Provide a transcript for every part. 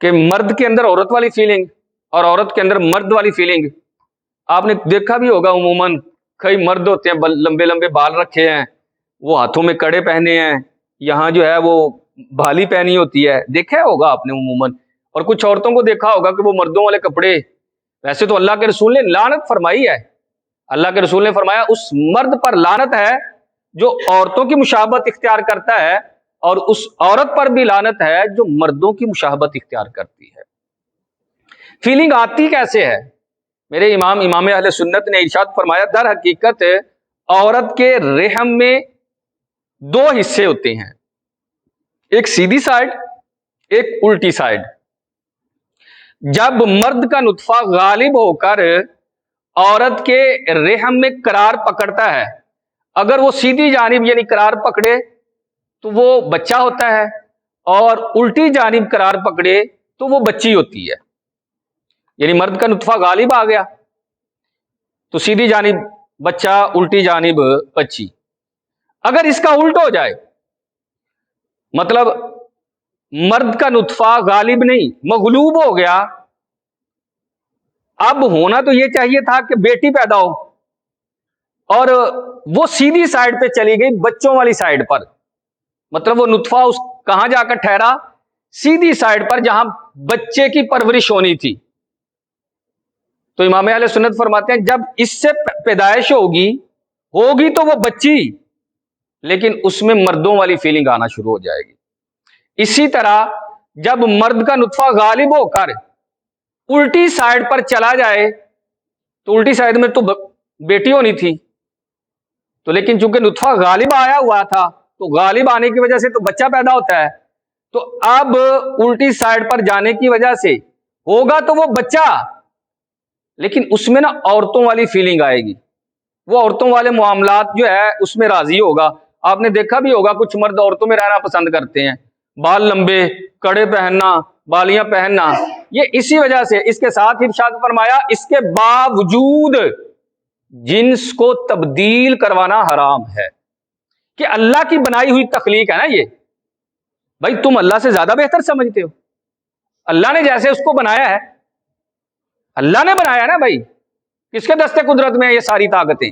کہ مرد کے اندر عورت والی فیلنگ اور عورت کے اندر مرد والی فیلنگ. آپ نے دیکھا بھی ہوگا عموماً کئی مرد ہوتے ہیں لمبے لمبے بال رکھے ہیں, وہ ہاتھوں میں کڑے پہنے ہیں, یہاں جو ہے وہ بھالی پہنی ہوتی ہے, دیکھا ہوگا آپ نے عموماً. اور کچھ عورتوں کو دیکھا ہوگا کہ وہ مردوں والے کپڑے. ویسے تو اللہ کے رسول نے لعنت فرمائی ہے, اللہ کے رسول نے فرمایا اس مرد پر لعنت ہے جو عورتوں کی مشابہت اختیار کرتا ہے, اور اس عورت پر بھی لعنت ہے جو مردوں کی مشابہت اختیار کرتی ہے. فیلنگ آتی کیسے ہے؟ میرے امام اہل سنت نے ارشاد فرمایا, در حقیقت عورت کے رحم میں دو حصے ہوتے ہیں, ایک سیدھی سائڈ, ایک الٹی سائڈ. جب مرد کا نطفہ غالب ہو کر عورت کے رحم میں قرار پکڑتا ہے, اگر وہ سیدھی جانب یعنی قرار پکڑے تو وہ بچہ ہوتا ہے, اور الٹی جانب قرار پکڑے تو وہ بچی ہوتی ہے. یعنی مرد کا نطفہ غالب آ گیا تو سیدھی جانب بچہ, الٹی جانب بچی. اگر اس کا الٹ ہو جائے, مطلب مرد کا نطفہ غالب نہیں مغلوب ہو گیا, اب ہونا تو یہ چاہیے تھا کہ بیٹی پیدا ہو, اور وہ سیدھی سائڈ پہ چلی گئی بچوں والی سائڈ پر, مطلب وہ نطفہ اس کہاں جا کر ٹھہرا, سیدھی سائڈ پر جہاں بچے کی پرورش ہونی تھی. تو امام اہل سنت فرماتے ہیں جب اس سے پیدائش ہوگی تو وہ بچی, لیکن اس میں مردوں والی فیلنگ آنا شروع ہو جائے گی. اسی طرح جب مرد کا نطفہ غالب ہو کر الٹی سائڈ پر چلا جائے تو الٹی سائڈ میں تو بیٹی ہونی تھی, تو لیکن چونکہ نطفہ غالب آیا ہوا تھا تو غالب آنے کی وجہ سے تو بچہ پیدا ہوتا ہے, تو اب الٹی سائڈ پر جانے کی وجہ سے ہوگا تو وہ بچہ, لیکن اس میں نا عورتوں والی فیلنگ آئے گی, وہ عورتوں والے معاملات جو ہے اس میں راضی ہوگا. آپ نے دیکھا بھی ہوگا کچھ مرد عورتوں میں رہنا پسند کرتے ہیں, بال لمبے, کڑے پہننا, بالیاں پہننا, یہ اسی وجہ سے. اس کے ساتھ ہی ارشاد فرمایا اس کے باوجود جنس کو تبدیل کروانا حرام ہے, کہ اللہ کی بنائی ہوئی تخلیق ہے نا یہ, بھائی تم اللہ سے زیادہ بہتر سمجھتے ہو, اللہ نے جیسے اس کو بنایا ہے, اللہ نے بنایا نا بھائی. کس کے دستے قدرت میں ہے یہ ساری طاقتیں؟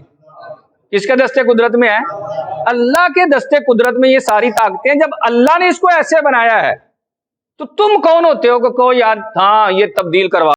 کس کے دستے قدرت میں ہے؟ اللہ کے دستے قدرت میں یہ ساری طاقتیں. جب اللہ نے اس کو ایسے بنایا ہے تو تم کون ہوتے ہو کہ کوئی یار ہاں یہ تبدیل کروا